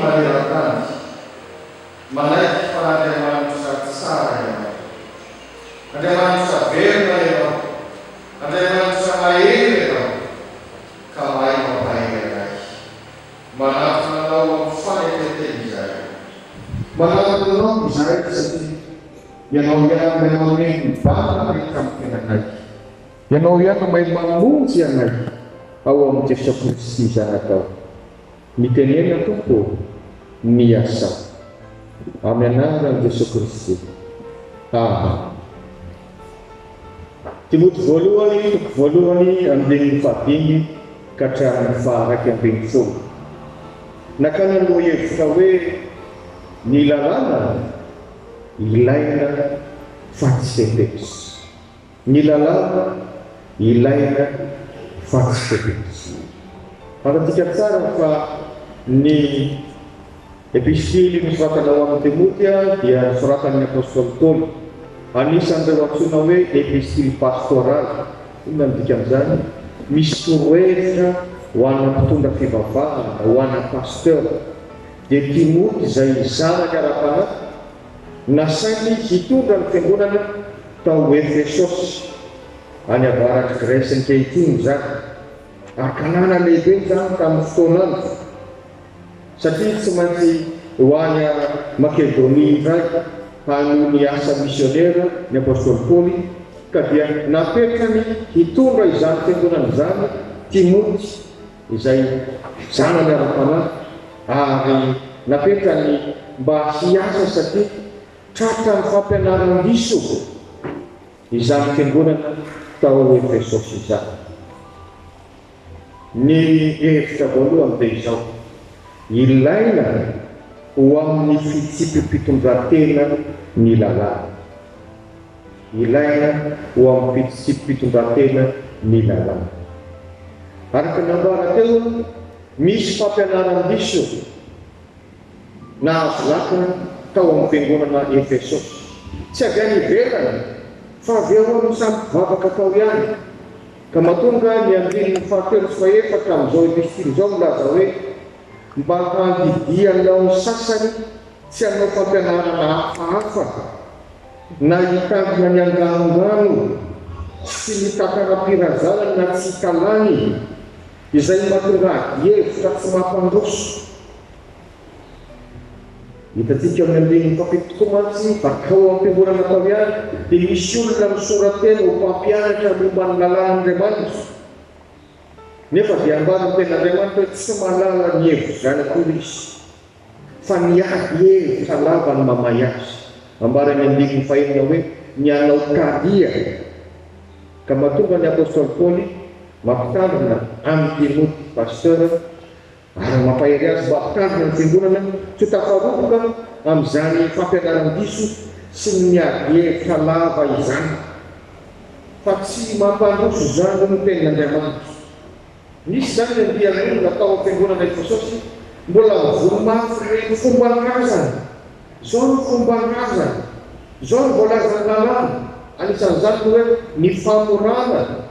maneran-tany manaiky fa Andriamanitra tsara ianao, Andriamanitra verina ianao, Andriamanitra mahery ianao, ka mahay mampahay anay. Manatona anao amin'ny faneteteny izay, manatona anao izay satria ianao ihany ianao hoe mibana rehetra amin'ny tenanay, ianao ihany mahay mamonjy anay ao amin'ny Jesosy Kristy zanakao. Mitenena tompo ny asa amin'ny anaran'i Jesosy Kristy. Amen. Timoty voalohany andininy fahadimy ka hatramin'ny faharaiky ambin'ny folo. Nakana no hevitra hoe ny lalàna ilaina fa tsy tetezina. Ny lalàna ilaina fa tsy tetezina. Fantatsika tsara fa ny epistily nosoratanao amin'ny Timoty dia soratan'ny apôstôly Paoly. Anisan'ireo antsoina hoe epistily pastoraly. Inona ny dika amin'izany? Misy torohevitra ho ana mpitondra fivavahana, ho ana pasteur. Dia Timoty izay zanaka ara-panahy nasainy hitondra ny fiangonana tao Efesosy any avaratr'i Grèce ankehitriny zany. Ankanana lehibe zany tamin'ny fotoanany, satria tsy maintsy ho any Makedonia indray hanohy ny asa misionera ny apôstôly Paoly, ka dia napetrany hitondra izany fiangonana zany Timoty izay zanany ara-panahy, ary napetrany mba hiasa satria tratra ny fampianaran-diso izany fiangonana tao Efesosy izany. Ny hevitra voalohany dia izao: ilaina ho amin'ny fitsipim-pitondran-tena ny lalàna. Ilaina ho amin'ny fitsipim-pitondran-tena ny lalàna. Araka nambara teo, misy fampianaran-diso na azo lakana tao amin'ny fiangonana Efesosy. Tsy avy any ivelany fa avy eo amin'ny samy mpivavaka tao ihany. Ka mahatonga ny andininy fahatelo sy faefatra amin'izao epistily izao milaza hoe mba handidianao ny sasany tsy hanao fampianarana hafahafa na hitandrina ny anganoangano sy mitakaram-pirazana na tsy hitalany, izay mahatonga hevitra tsy mampandroso. Hitantsika amin'ny andininy fafito tokoa mantsy bakao am-piangonana tao ihany dia misy olona misoratena ho mpampianatra momba ny lalàn'Andriamanitra, nefa dia ambara ny ten'Andriamanitra hoe tsy mahalala ny hevitra izany akory izy, fa niady hevitra lava ny mamay azy. Ambara ny andininy fahenina hoe ny anao talia. Ka mahatonga ny apôstôly Paoly mampitandrina amin'ny Timoty pasteur ary mampahery azy mba hampitandrina ny fiangonana tsy ho tafaroboka amin'izany fampianaran-diso sy ny miady hevitra lava izany, fa tsy mampandroso izany no tenin'Andriamanitra. Nisy zany ny andian'olona natao am-fiangonana Efesosy mbola mivoro-mafy hoe fomban-drazana, zao no fomban-drazana, zao no voalazany lalàna. Anisan'izany no hoe ny famorana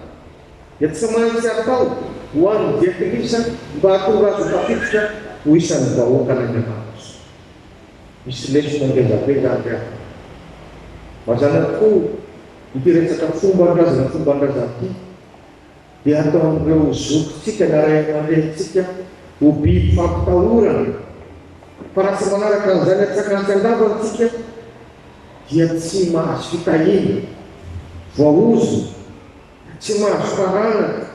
dia tsy maintsy atao ho an'ny diakonisa mba hatonga azo tafiditra ho isan'ny vahoaka an'Andriamanitra. Misy lesona ngezabe zany dia mazana tokoa ity fomban-drazana ity dia atao amin'ireo zokintsika na ray aman-drenitsika ho biby fampitahorana, fa raha tsy manaraka an'izany atsakantsa andavantsika dia tsy mahazo fitahina, voaozo, tsy mahazo taranaka,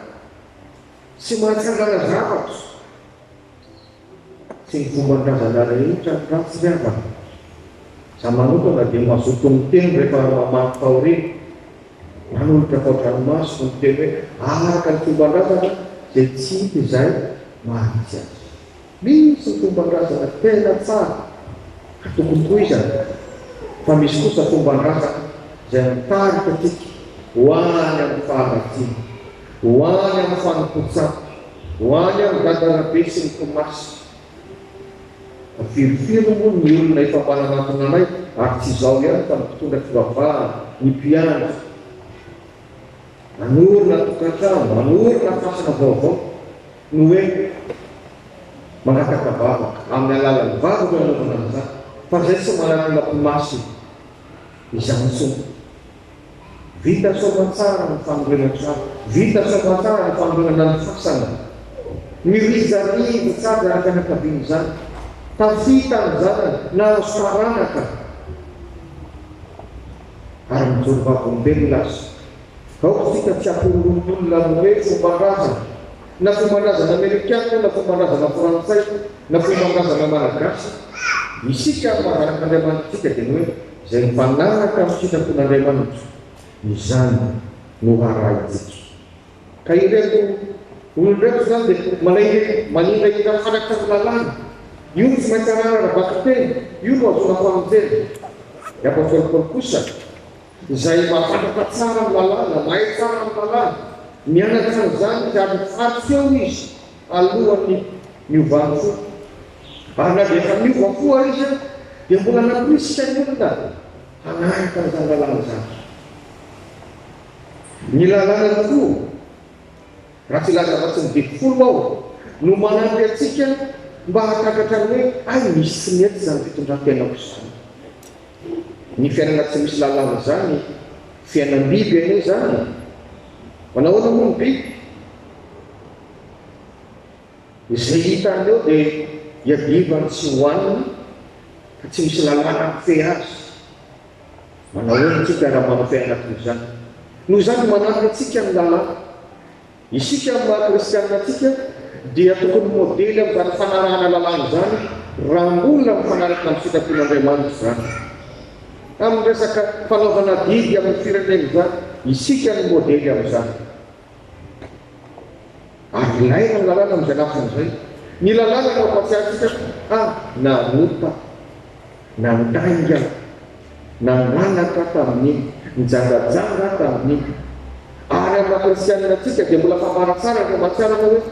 tsy mahatsangana zavatra. Tsy ny fomban-drazana rehetra ratsy riavana. Za manokana dia mazoto ny teny rehefa mampahorena, manolotra fao-dranomaso ny teny hoe araka ny fomban-drazana dia tsy hita izay mahaitsy azy. Misy ny fomban-drazana tena tsara ka tokony toizana, fa misy kosa fomban-drazana izay mitarika atsika ho any amin'ny fahamatsiana, ho any amin'ny fanompotsana, ho any amin'ny dadarabe sy ny tomasy. Firofiro moa ny olona efa mpananatona anay ary tsy izao ihany fa mpitondra fivavahana, ny mpianatra, manorina tokantrano, manorina fasana vaovao no hoe mangataka vavaka amin'ny alalan'ny vavaka anaovana an'izany fa zay tsy manana lapomasy izany soa vita somatsara ny fanolorana tsara vita somatsara ny fanolorana ny fasana mirizarivo tsara araka anakaviany zany tafita ny zanany na asotaranaka ary mijoro vavolombelo lasa ao sika tsy ampolololona hoe fomban-drazana na fomban-drazana amerikana na fomban-drazana frantsay na fomban-drazana malagasy isika maharaka andriamanitsika dia hoe zay mifanaraka amin'ny sitrapon'andriamanitra izany no haraitsika ka ireto olombeko zany dia malay manindrahira fanaka ny lalàna io no tsy maintsy ararana vaky-teny io no azona famonjely apôstôly Paoly kosa izay mahafantatra tsara amin'ny lalàna mahay tsara amin'ny lalàna mianatra an'izany ary mifarotsy eo izy alohan'ny miovany fo ary na dia efa miova foa izy dia mbola naporisika ny olona hanaraka an'izany lalàna zany ny lalàna ny fo raha tsy laza fa tsy midiky folo ao no manampy atsika mba hatakatra ny hoe ay misy tsy mety zany fitondran-tenako zany ny fiainana tsy misy lalàna zany fiainam-biby ane zany manahoana moa ny biby izay hitany eo dia iadivany tsy hohaniny fa tsy misy lalàna mfe azy manahoana tsika raha manao fiainana toy zany noho zany manampy atsika ny lalàna isika amin'ny maha-kristianina atsika dia tokony modely amin'izany fanarahana lalàna zany raha mbola mifanaraka amin'ny sitrapon'andriamanitra zany amin'ny resaka fanaovana didy amin'ny firenena zany isika ny modely amin'izany ary ilaina ny lalàna amin'izay lafin'izay ny lalàna no ampatsiatsika na nota na ndainga na nanaka tamin'iny nijangajanga tamin'iny ary amin'ny kristianina atsika dia mbola famaratsara no matsiarana hoe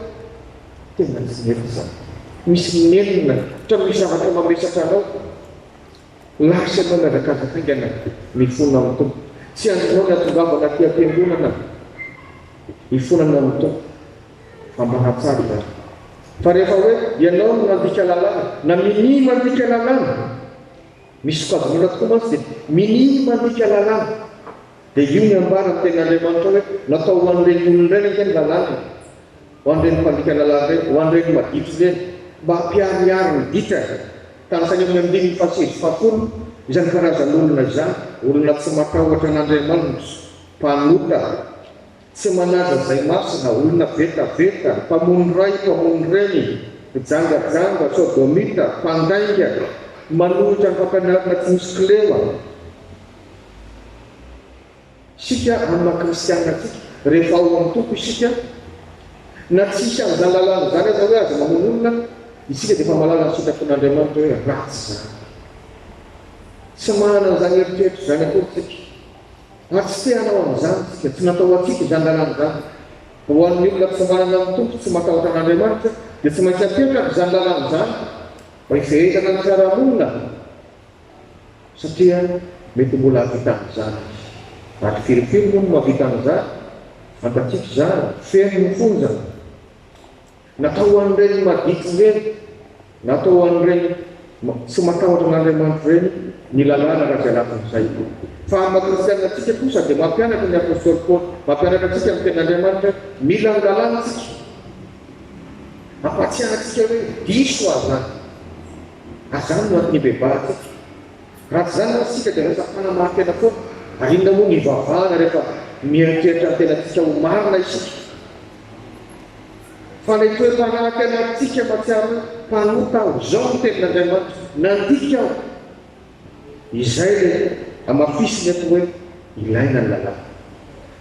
tena tsy mety zany misy nenina tra misy zavatra mamesatra anao lasa anao miazakazakaingana mifona amin'ny tompo tsy andrinao ny atongavana ty am-piangonana mifonana amin'ny tompo fa manatsara zany fa rehefa hoe ianao no nandika lalàna na minimy mandika lalàna misy sokajin'olona tokoa mantsy dia minimy mandika lalàna dia io ny ambara ny ten'andriamanitra hoe natao ho an'ireny olon'ireny angeny lalàna ho an'ireny mpandika lalàna reny ho an'ireny maditry reny mba hampiariary ny ditra tanysany amin'ny amdiny fasety fafolo izany karazan'olona izany olona tsy matahotra an'andriamanitra mpanota tsy manaja zay masina olona vetaveta mpamony ray mpamony reny mijangajanga sodomita mpandainga manohitra ny fampianarana tsy misy kilema sika amin'ny maha-kristianina atsika rehefa ao amin'ny tompo isika na tsisy amin'izany lalàna zany aza hoe aza mamono olona isika dia efa malala ny sitrapon'andriamanitra hoe ratsy zany tsy manana an'izany eritreritry zany akorytsika ary tsy te hanao amin'izany tsika tsy natao atsika izany lalàna zany ho an'ny olona tsy manana amin'ny tompo tsy matahotra an'andriamanitra dia tsy maintsy apetraka izany lalàna zany mba hifehezana ny fiarahamonina satria mety mbola havita amin'izany ary firifiry moa no mahavita amin'izany fantatsika zany feno ny fonjana natao an'ireny madity reny natao an'ireny tsy matahotra an'andriamanitra reny ny lalàna raha zay lafin'izay fa maha-kristianina atsika kosa dia mampianatra ny apôstôly Paoly mampianatra atsika amin'ny ten'andriamanitra mila ny lalàna tsika ampatsianatsika hoe diso azany azany no antony bebatsika raha tsy zany atsika dia resa fanamahantena foana ary inona moa ny vavahana rehefa mieritreritra ny tenatsika ho marina isika fa lay toe-panahantena atsika matsiaro mpanota aho zao ny tenin'andriamanitra nandika aho izay le amafisiny ato hoe ilaina ny lalàna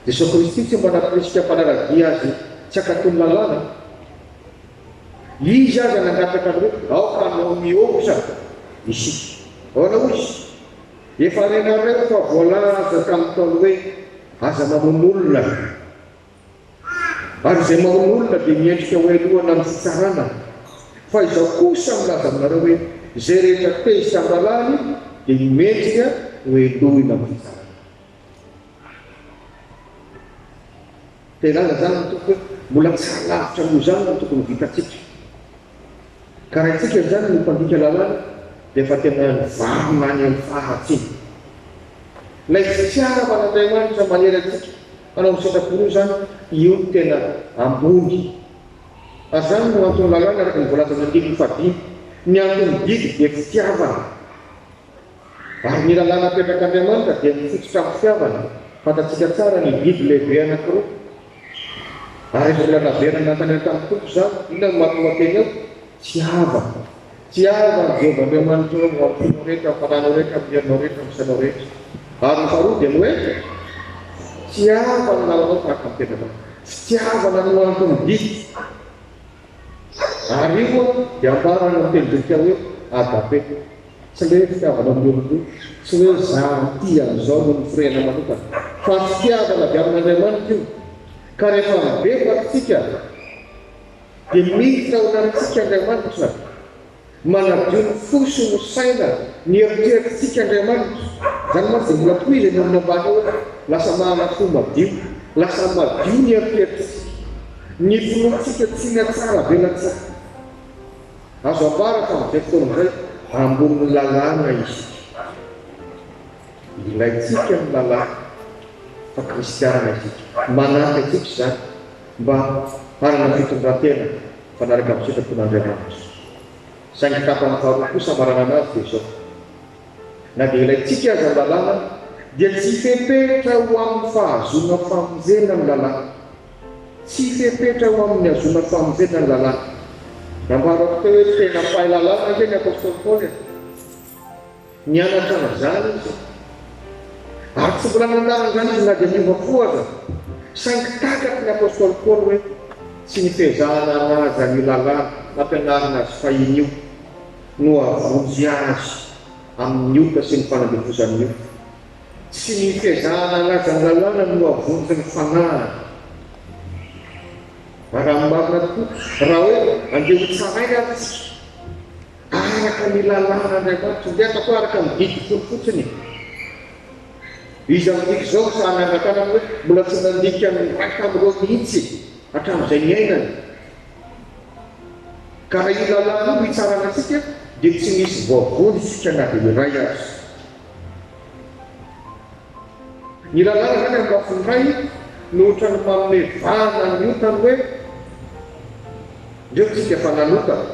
Jesosy Kristy tsy mba naporisika mpanaradia azy tsy akatony lalàna izy aza nangataka ny hoe aoka anao miosa isika aoana izy efa renareo fa voalaza tamin'ny taolo hoe aza mamono olona ary zay mamono olona dia miendrika hoe lohana amin'ny fitsarana fa izao kosa milaza aminareo hoe zay rehetra tezy tambalany dia mendrika hoe lohina amin'ny fitsarana tenana zany ny toko hoe mbola tsy halavitra moa zany no tokony vitatsika Ka raha itsika zany no mpandika lalàna dia efa tena nivavina any amin'ny fahatsiny. Ilay fitiavan'Andriamanitra manery atsika manao misaotram-pinoa zany, io no tena ambony. Ary zany no antony lalàna araka ny voalaza amin'ny andininy fadimy. Ny antony biby dia fitiavana. Ary ny lalàna apetrak'Andriamanitra dia mifototra amin'ny fiavana. Fantatsika tsara ny biby lehibe anankiroa. Ary efa mbola naverina nantany tamin'ny tompo zany, inona no mahatongateny eo? Tiavana. Tiavana Jehovah Andriamanitra eo no amponao rehetra, fananao rehetra, ampianao rehetra, amisanao rehetra. Ary ny faharoa dia ny hoe tiavana ny lalanao tahaka ny tenanao. Fitiavana no antony biby. Ary io dia ambarana ny teny hoe agape. Tsy hoe fitiavana amin'ny olombelona, tsy hoe zaho ty amin'izao no nifirena manokana, fa fitiavana avy amin'Andriamanitra io. Ka rehefa mibevatsika dia miditra ao anatintsika Andriamanitra, manadio ny foso ny saina, ny eritrerititsika Andriamanitra. Zany masy mbola toy izy ny olona ambany eo lasa mahanafo madio, lasa madio ny eritrerititsika, ny finoantsika tsy ny atsara velatsika. Azo ambara fa amin'izay fotoana izay ambony lalàna izy. Ilaitsika ny lalàna fa kristiana isika, manampy atsika zany mba hanana fitondran-tena fanaraka amin'ny sitrapon'Andriamanitra. Saingy tapany faharoa kosa marana anazy dia izao. Na dia ilaitsika aza ny lalàna dia tsy fepetra ho amin'ny fahazona famonjena ny lalàna. Tsy fepetra ho amin'ny hazona famonjena ny lalàna. Nambarako teo hoe tena pahay lalàna zay ny apôstôly Paoly. Nianatra an'izany izy. Ary tsy mbola nandarana zany izy na dia niova fo aza. Saingy takaky ny apôstôly Paoly hoe tsy nifezahana anazy ny lalàna, nampianarina azy fahiny io no avonjy azy amin'ny ota sy ny fanadifozan'ny ota. Tsy nifezahana anazy ny lalàna no avonjy ny fanahy. Raha marina tokoa, raha hoe andeha ho tsaraina atsika araka ny lalàna Andriamanitra, dia atako araka ny didy folo fotsiny. Izy amin'iko izao sahanangatana hoe mbola tsy nandika ny raika amin'ireo mihitsy hatramin'izay ny ainany. Ka raha io lalàna io hitsarana antsika dia tsy misy voavoly isika na dia iray azy. Ny lalàna zany amin'ny lafiny iray no ohatrany mamevana ny otany hoe ndreo tsika fa nanokana.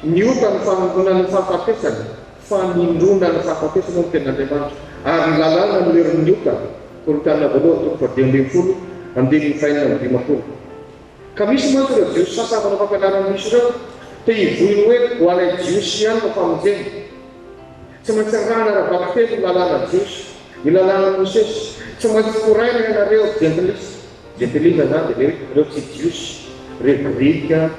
Ny otany fanondrona ny fahafatesany, fanindrona ny fahafatesany ao ny ten'Andriamanitra. Ary ny lalàna no lerin'ny otany. Korintiana voalohany toko 10:20 andininy 4:50. Ka misy mantsy ireo jiosy sasany manao fampianarana misy ireo te hivohiny hoe ho anay jiosy ihany no famonjena. Tsy maintsy arahana raha telo ny lalàna jiosy, ny lalàna Mosesy. Tsy maintsy koraina ianareo jentilisa. Jentilisa zany dia ireo tsy jiosy, ireo Grika,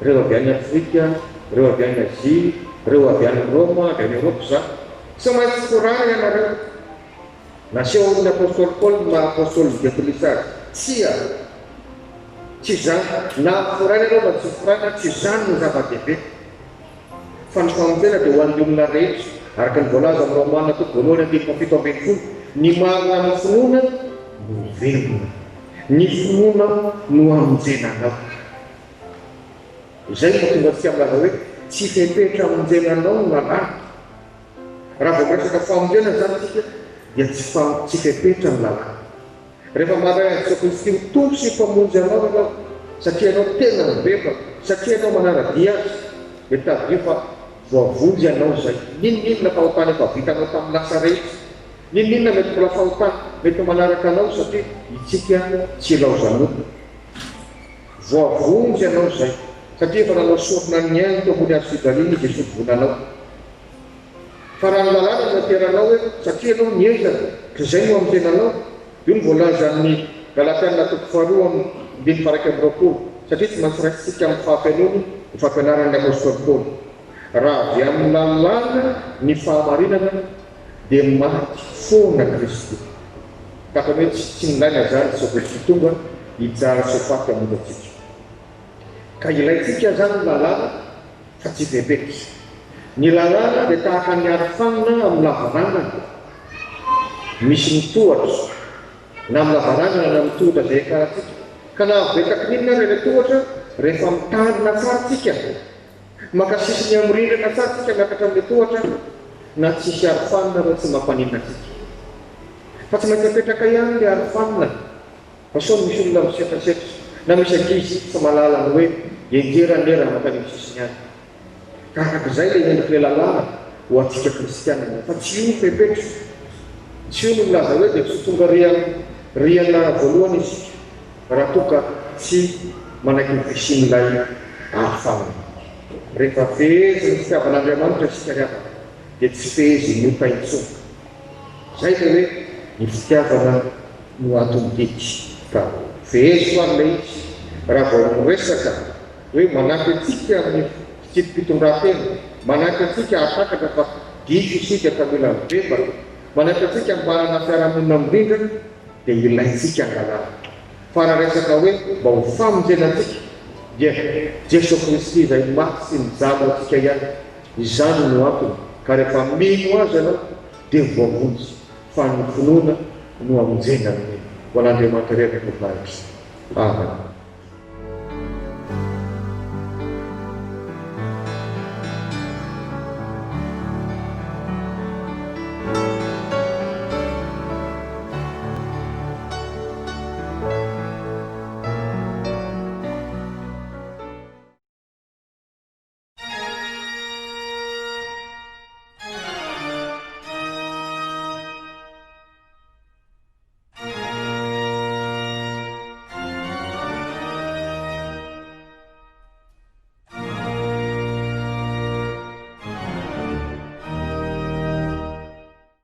ireo avy any Afrika, ireo avy any Azia, ireo avy any Roma, avy any Eropa zany. Tsy maintsy koraina ianareo. Naseho ny apôstôly Paoly na apôstôly jentilisa azy. Tsy zany, na foraina ianao na tsy foraina, tsy zany no zava-dehibe. Fa ny famonjena dia ho an'ny olona rehetra, araka ny voalaza amin'ny Romana toko voalohany 7:20. Ny manana finoana no velona, ny finoana no amonjenanao. Izay no tonga tsy milaza hoe tsy fepetra amonjenanao no lalàna. Raha vao miresaka famonjena zany tsika dia tsy fepetra ny lalàna. Rehefa maray antsika Kristy tompo sy mpamonjy anao ianao, satria ianao tena mibebaka, satria ianao manara-dia azy, dia taddio fa voavonjy ianao zay. Ninonina fahotana efa vitanao tamin'ny lasa rehetra, ninonina mety mbola fahotana mety manaraka anao satria itsika tsy laozanota. Voavonjy ianao zay, satria efa nanao sorona ny ainy teo ambony azo fijaliana dia sotovonanao. Fa raha ny lalàna no ateranao hoe satria ianao niezaka, ka izay no amonjenanao. Io ny voalaza amin'ny Galatiana toko 2:1-2. Satria tsy maintsy raisitsika amin'ny fahafianoany ny fampianaran'ny apôstôly Paoly. Raha avy amin'ny lalàna ny fahamarinana dia maty foana Kristy. Taka hoe tsy nilaina zany tsy Kristy tonga hijara sofaty amonjy. Ka ilaitsika zany ny lalàna fa tsy bebeka. Ny lalàna dia tahaka ny arofanina amin'ny lavarangana. Misy mitohatra na amin'ny lavarangana na mitohatra zay karatsika. Ka na betaky ninona ilay tohatra rehefa mitarina tsara tsika makasisy ny amorindana satsika miakatra amin'ny tohatra na tsisy arofanina reo tsy mampanina atsika fa tsy maintsy apetraka ihany le arofanina fa sao misy olona misetrasetra na misy ankizy tsy mahalala ny hoe enjeranera mankany sisiny any karak'izay le endrika le lalàna ho atsika kristianina fa tsy io fepetra tsy io no milaza hoe dia tsy tonga riana voalohany izy raha toka tsy manaiky ny fisin'ilay arofanina rehefa fehezy ny fitiavan'Andriamanitra isika riavana dia tsy fehezy ny taintsona zay le hoe ny fitiavana no atomdity ka fehezy fa le izy raha vao miresaka hoe manampy antsika amin'ny fitipitondran-tena manampy antsika atakatra fa diso isika kamila mibebaka manampy antsika mbanana fiarahamonina mirindra dia ilaintsika angalana fa raha resaka hoe mba ho famonjenantsika dia Jesosy Kristy izay maty sy mijabo antsika ihany izany no antony ka rehefa mino azy ianao dia voavonjy fa ny finoana no amonjena amin'ny ho an'Andriamanitra reny ny voninahitra. Amen.